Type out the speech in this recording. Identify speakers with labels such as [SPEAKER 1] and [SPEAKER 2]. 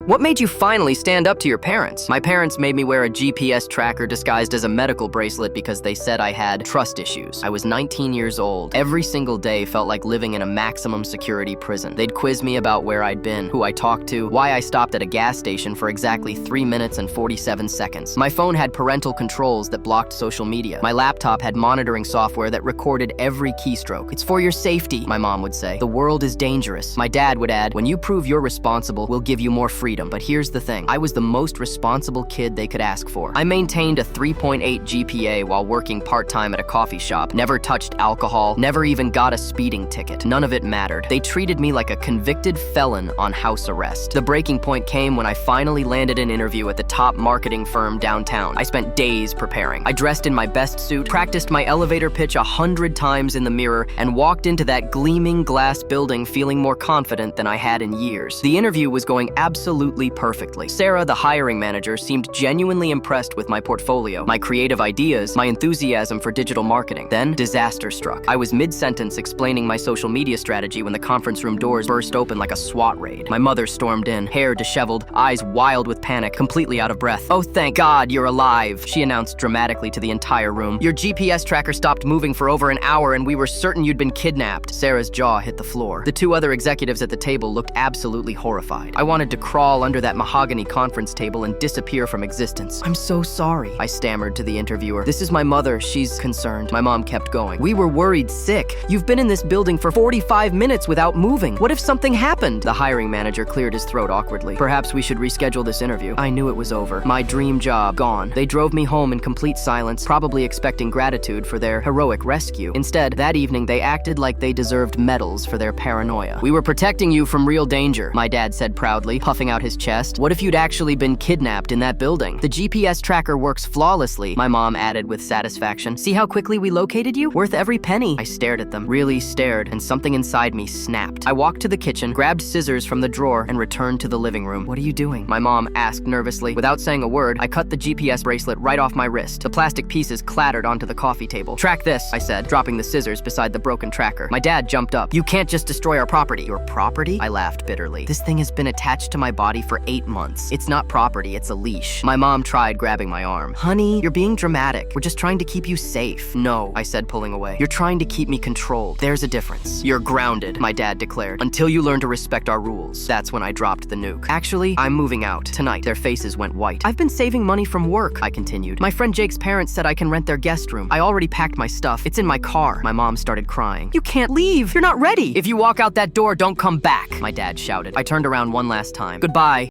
[SPEAKER 1] What made you finally stand up to your parents? My parents made me wear a GPS tracker disguised as a medical bracelet because they said I had trust issues. I was 19 years old. Every single day felt like living in a maximum security prison. They'd quiz me about where I'd been, who I talked to, why I stopped at a gas station for exactly 3 minutes and 47 seconds. My phone had parental controls that blocked social media. My laptop had monitoring software that recorded every keystroke. "It's for your safety," my mom would say. "The world is dangerous." My dad would add, "When you prove you're responsible, we'll give you more freedom." But here's the thing. I was the most responsible kid they could ask for. I maintained a 3.8 GPA while working part-time at a coffee shop, never touched alcohol, never even got a speeding ticket. None of it mattered. They treated me like a convicted felon on house arrest. The breaking point came when I finally landed an interview at the top marketing firm downtown. I spent days preparing. I dressed in my best suit, practiced my elevator pitch 100 times in the mirror, and walked into that gleaming glass building feeling more confident than I had in years. The interview was going absolutely perfectly. Sarah, the hiring manager, seemed genuinely impressed with my portfolio, my creative ideas, my enthusiasm for digital marketing. Then, disaster struck. I was mid-sentence explaining my social media strategy when the conference room doors burst open like a SWAT raid. My mother stormed in, hair disheveled, eyes wild with panic, completely out of breath. "Oh, thank God you're alive," she announced dramatically to the entire room. "Your GPS tracker stopped moving for over an hour and we were certain you'd been kidnapped." Sarah's jaw hit the floor. The two other executives at the table looked absolutely horrified. I wanted to crawl under that mahogany conference table and disappear from existence. "I'm so sorry," I stammered to the interviewer. "This is my mother. She's concerned." My mom kept going. "We were worried sick. You've been in this building for 45 minutes without moving. What if something happened?" The hiring manager cleared his throat awkwardly. "Perhaps we should reschedule this interview." I knew it was over. My dream job gone. They drove me home in complete silence, probably expecting gratitude for their heroic rescue. Instead, that evening they acted like they deserved medals for their paranoia. "We were protecting you from real danger," my dad said proudly, puffing out his chest. "What if you'd actually been kidnapped in that building?" "The GPS tracker works flawlessly," my mom added with satisfaction. "See how quickly we located you? Worth every penny." I stared at them, really stared, and something inside me snapped. I walked to the kitchen, grabbed scissors from the drawer, and returned to the living room. "What are you doing?" my mom asked nervously. Without saying a word, I cut the GPS bracelet right off my wrist. The plastic pieces clattered onto the coffee table. "Track this," I said, dropping the scissors beside the broken tracker. My dad jumped up. "You can't just destroy our property." "Your property?" I laughed bitterly. "This thing has been attached to my body for 8 months. It's not property, it's a leash." My mom tried grabbing my arm. "Honey, you're being dramatic. We're just trying to keep you safe." "No," I said, pulling away. "You're trying to keep me controlled. There's a difference." "You're grounded," my dad declared, "until you learn to respect our rules." That's when I dropped the nuke. "Actually, I'm moving out tonight." Their faces went white. "I've been saving money from work," I continued. "My friend Jake's parents said I can rent their guest room. I already packed my stuff. It's in my car." My mom started crying. "You can't leave. You're not ready." "If you walk out that door, don't come back," my dad shouted. I turned around one last time. "Goodbye."